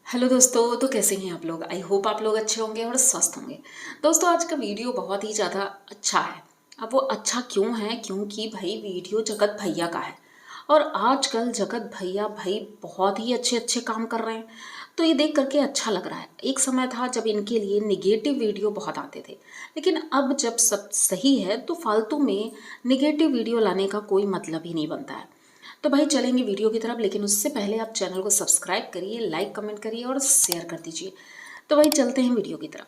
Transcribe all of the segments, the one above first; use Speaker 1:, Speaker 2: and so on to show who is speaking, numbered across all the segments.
Speaker 1: Hello दोस्तों, तो कैसे हैं आप लोग। आई होप आप लोग अच्छे होंगे और स्वस्थ होंगे। दोस्तों, आज का वीडियो बहुत ही ज़्यादा अच्छा है। अब वो अच्छा क्यों है? क्योंकि भाई वीडियो जगत भैया का है और आजकल जगत भैया भाई बहुत ही अच्छे अच्छे काम कर रहे हैं। तो ये देख करके अच्छा लग रहा है। एक समय था जब इनके लिए निगेटिव वीडियो बहुत आते थे, लेकिन अब जब सब सही है तो फालतू में निगेटिव वीडियो लाने का कोई मतलब ही नहीं बनता है। तो भाई चलेंगे वीडियो की तरफ, लेकिन उससे पहले आप चैनल को सब्सक्राइब करिए, लाइक कमेंट करिए और शेयर कर दीजिए। तो भाई चलते हैं वीडियो की तरफ।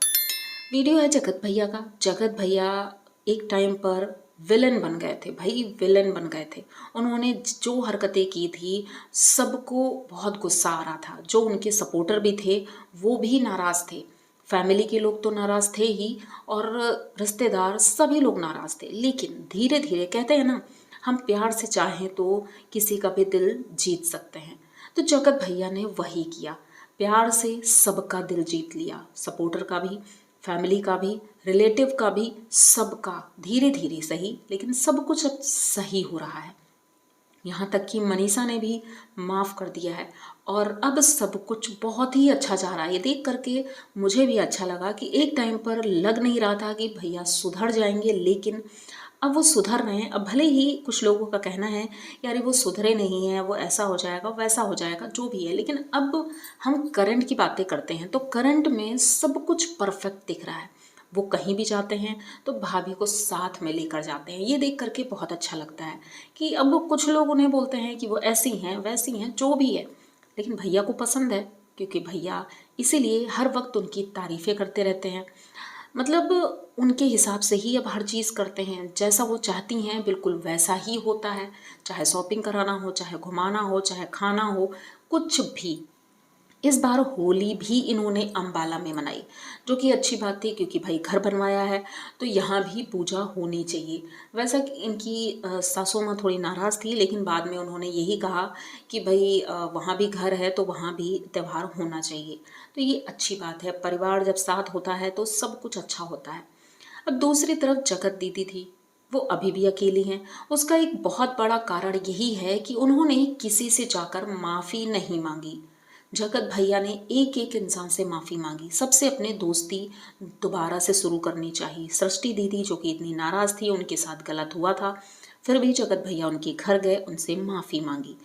Speaker 1: वीडियो है जगत भैया का। जगत भैया एक टाइम पर विलन बन गए थे भाई, विलन बन गए थे। उन्होंने जो हरकतें की थी सबको बहुत गुस्सा आ रहा था। जो उनके सपोर्टर भी थे वो भी नाराज़ थे। फैमिली के लोग तो नाराज़ थे ही और रिश्तेदार सभी लोग नाराज़ थे। लेकिन धीरे धीरे कहते हैं ना, हम प्यार से चाहें तो किसी का भी दिल जीत सकते हैं। तो जगत भैया ने वही किया, प्यार से सबका दिल जीत लिया। सपोर्टर का भी, फैमिली का भी, रिलेटिव का भी, सबका। धीरे धीरे सही, लेकिन सब कुछ अब सही हो रहा है। यहाँ तक कि मनीषा ने भी माफ़ कर दिया है और अब सब कुछ बहुत ही अच्छा जा रहा है। ये देख करके मुझे भी अच्छा लगा कि एक टाइम पर लग नहीं रहा था कि भैया सुधर जाएंगे, लेकिन अब वो सुधर रहे हैं। अब भले ही कुछ लोगों का कहना है यार वो सुधरे नहीं हैं, वो ऐसा हो जाएगा वैसा हो जाएगा, जो भी है, लेकिन अब हम करंट की बातें करते हैं तो करंट में सब कुछ परफेक्ट दिख रहा है। वो कहीं भी जाते हैं तो भाभी को साथ में लेकर जाते हैं। ये देख करके बहुत अच्छा लगता है कि अब वो कुछ लोग उन्हें बोलते हैं कि वो ऐसी हैं वैसी हैं, जो भी है, लेकिन भैया को पसंद है, क्योंकि भैया इसीलिए हर वक्त उनकी तारीफ़ें करते रहते हैं। मतलब उनके हिसाब से ही अब हर चीज़ करते हैं, जैसा वो चाहती हैं बिल्कुल वैसा ही होता है। चाहे शॉपिंग कराना हो, चाहे घुमाना हो, चाहे खाना हो, कुछ भी। इस बार होली भी इन्होंने अम्बाला में मनाई, जो कि अच्छी बात थी, क्योंकि भाई घर बनवाया है तो यहाँ भी पूजा होनी चाहिए। वैसा कि इनकी सासू माँ थोड़ी नाराज़ थी, लेकिन बाद में उन्होंने यही कहा कि भाई वहाँ भी घर है तो वहाँ भी त्यौहार होना चाहिए। तो ये अच्छी बात है, परिवार जब साथ होता है तो सब कुछ अच्छा होता है। अब दूसरी तरफ जगत दीदी थी, वो अभी भी अकेली हैं। उसका एक बहुत बड़ा कारण यही है कि उन्होंने किसी से जाकर माफ़ी नहीं मांगी। जगत भैया ने एक एक इंसान से माफ़ी मांगी, सबसे अपने दोस्ती दोबारा से शुरू करनी चाहिए। सृष्टि दीदी जो कि इतनी नाराज़ थी, उनके साथ गलत हुआ था, फिर भी जगत भैया उनके घर गए, उनसे माफ़ी मांगी।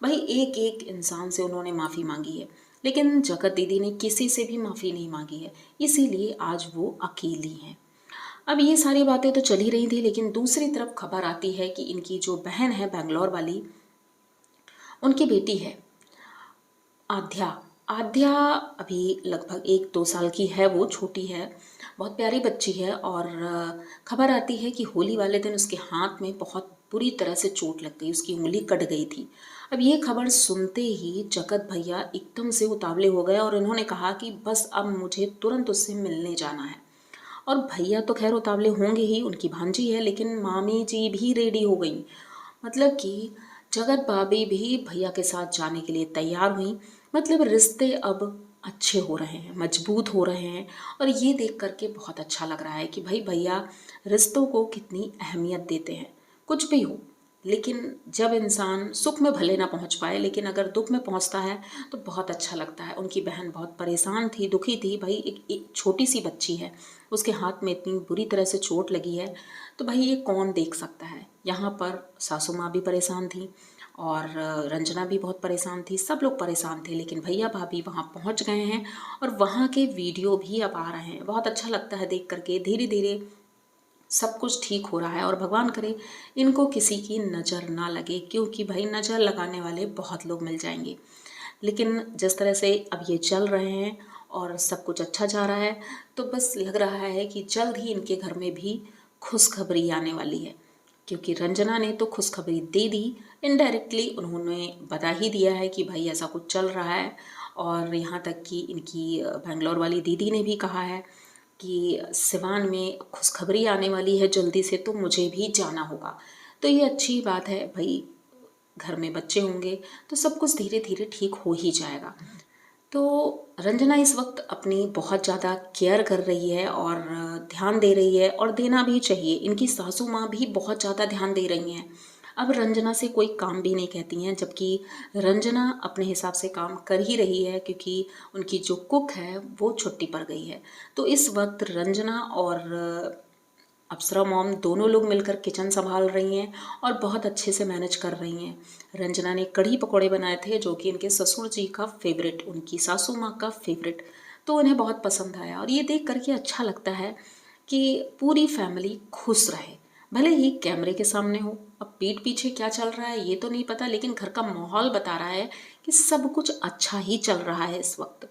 Speaker 1: भाई एक एक इंसान से उन्होंने माफ़ी मांगी है, लेकिन जगत दीदी ने किसी से भी माफ़ी नहीं मांगी है, इसीलिए आज वो अकेली हैं। अब ये सारी बातें तो चल ही रही थी, लेकिन दूसरी तरफ खबर आती है कि इनकी जो बहन है बेंगलोर वाली, उनकी बेटी है आध्या। आध्या अभी लगभग 1-2 साल की है, वो छोटी है, बहुत प्यारी बच्ची है। और खबर आती है कि होली वाले दिन उसके हाथ में बहुत बुरी तरह से चोट लग गई, उसकी उंगली कट गई थी। अब ये खबर सुनते ही जगत भैया एकदम से उतावले हो गए और इन्होंने कहा कि बस अब मुझे तुरंत उससे मिलने जाना है। और भैया तो खैर उतावले होंगे ही, उनकी भांजी है, लेकिन मामी जी भी रेडी हो गई। मतलब कि जगत भाभी भी भैया के साथ जाने के लिए तैयार हुई। मतलब रिश्ते अब अच्छे हो रहे हैं, मजबूत हो रहे हैं। और ये देख करके बहुत अच्छा लग रहा है कि भाई भैया रिश्तों को कितनी अहमियत देते हैं। कुछ भी हो, लेकिन जब इंसान सुख में भले ना पहुंच पाए, लेकिन अगर दुख में पहुंचता है तो बहुत अच्छा लगता है। उनकी बहन बहुत परेशान थी, दुखी थी। भाई एक छोटी सी बच्ची है, उसके हाथ में इतनी बुरी तरह से चोट लगी है, तो भाई ये कौन देख सकता है। यहाँ पर सासू माँ भी परेशान थी और रंजना भी बहुत परेशान थी, सब लोग परेशान थे। लेकिन भैया भाभी वहाँ पहुँच गए हैं और वहाँ के वीडियो भी अब आ रहे हैं। बहुत अच्छा लगता है देख करके। धीरे धीरे सब कुछ ठीक हो रहा है और भगवान करे इनको किसी की नज़र ना लगे, क्योंकि भाई नज़र लगाने वाले बहुत लोग मिल जाएंगे। लेकिन जिस तरह से अब ये चल रहे हैं और सब कुछ अच्छा जा रहा है, तो बस लग रहा है कि जल्द ही इनके घर में भी खुशखबरी आने वाली है। क्योंकि रंजना ने तो खुशखबरी दे दी, इनडायरेक्टली उन्होंने बता ही दिया है कि भाई ऐसा कुछ चल रहा है। और यहाँ तक कि इनकी बेंगलोर वाली दीदी ने भी कहा है कि सिवान में खुशखबरी आने वाली है जल्दी से, तो मुझे भी जाना होगा। तो ये अच्छी बात है भाई, घर में बच्चे होंगे तो सब कुछ धीरे धीरे ठीक हो ही जाएगा। तो रंजना इस वक्त अपनी बहुत ज़्यादा केयर कर रही है और ध्यान दे रही है, और देना भी चाहिए। इनकी सासू माँ भी बहुत ज़्यादा ध्यान दे रही हैं। अब रंजना से कोई काम भी नहीं कहती हैं, जबकि रंजना अपने हिसाब से काम कर ही रही है क्योंकि उनकी जो कुक है वो छुट्टी पर गई है। तो इस वक्त रंजना और अप्सरा मॉम दोनों लोग मिलकर किचन संभाल रही हैं और बहुत अच्छे से मैनेज कर रही हैं। रंजना ने कढ़ी पकौड़े बनाए थे जो कि इनके ससुर जी का फेवरेट, उनकी सासू माँ का फेवरेट, तो उन्हें बहुत पसंद आया। और ये देख करके अच्छा लगता है कि पूरी फैमिली खुश रहे, भले ही कैमरे के सामने हो। अब पीठ पीछे क्या चल रहा है ये तो नहीं पता, लेकिन घर का माहौल बता रहा है कि सब कुछ अच्छा ही चल रहा है इस वक्त।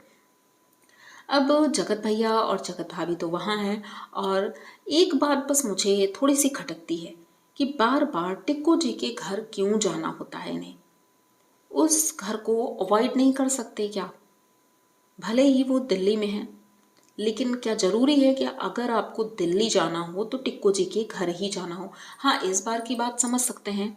Speaker 1: अब जगत भैया और जगत भाभी तो वहाँ हैं, और एक बात बस मुझे थोड़ी सी खटकती है कि बार बार टिक्को जी के घर क्यों जाना होता है इन्हें। उस घर को अवॉइड नहीं कर सकते क्या? भले ही वो दिल्ली में है, लेकिन क्या ज़रूरी है कि अगर आपको दिल्ली जाना हो तो टिक्को जी के घर ही जाना हो? हाँ, इस बार की बात समझ सकते हैं,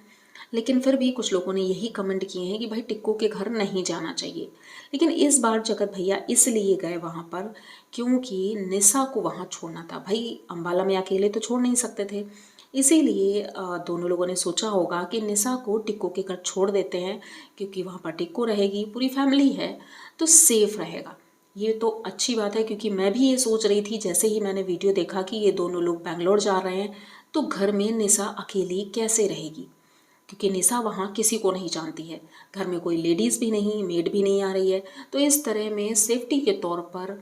Speaker 1: लेकिन फिर भी कुछ लोगों ने यही कमेंट किए हैं कि भाई टिक्को के घर नहीं जाना चाहिए। लेकिन इस बार जगत भैया इसलिए गए वहाँ पर क्योंकि निशा को वहाँ छोड़ना था। भाई अम्बाला में अकेले तो छोड़ नहीं सकते थे, इसीलिए दोनों लोगों ने सोचा होगा कि निशा को टिक्को के घर छोड़ देते हैं, क्योंकि वहाँ पर टिक्को रहेगी, पूरी फैमिली है, तो सेफ रहेगा। ये तो अच्छी बात है, क्योंकि मैं भी ये सोच रही थी जैसे ही मैंने वीडियो देखा कि ये दोनों लोग बैंगलोर जा रहे हैं तो घर में निशा अकेली कैसे रहेगी, क्योंकि निशा वहाँ किसी को नहीं जानती है, घर में कोई लेडीज़ भी नहीं, मेड भी नहीं आ रही है। तो इस तरह में सेफ्टी के तौर पर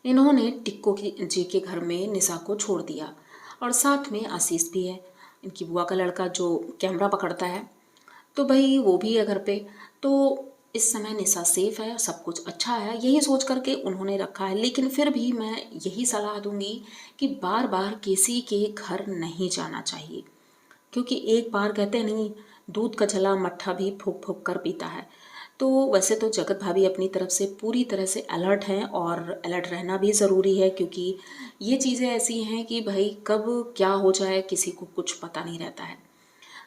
Speaker 1: इन्होंने टिक्को जी के घर में निशा को छोड़ दिया। और साथ में आशीष भी है, इनकी बुआ का लड़का जो कैमरा पकड़ता है, तो भाई वो भी है घर पे। तो इस समय निशा सेफ है, सब कुछ अच्छा है, यही सोच करके उन्होंने रखा है। लेकिन फिर भी मैं यही सलाह दूंगी कि बार बार किसी के घर नहीं जाना चाहिए, क्योंकि एक बार कहते नहीं, दूध का जला मट्ठा भी फूक फूक कर पीता है। तो वैसे तो जगत भाभी अपनी तरफ से पूरी तरह से अलर्ट हैं, और अलर्ट रहना भी ज़रूरी है, क्योंकि ये चीज़ें ऐसी हैं कि भाई कब क्या हो जाए किसी को कुछ पता नहीं रहता है।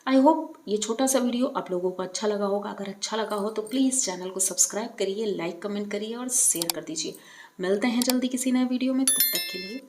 Speaker 1: आई होप ये छोटा सा वीडियो आप लोगों को अच्छा लगा होगा। अगर अच्छा लगा हो तो प्लीज़ चैनल को सब्सक्राइब करिए, लाइक कमेंट करिए और शेयर कर दीजिए। मिलते हैं जल्दी किसी नए वीडियो में, तब तक के लिए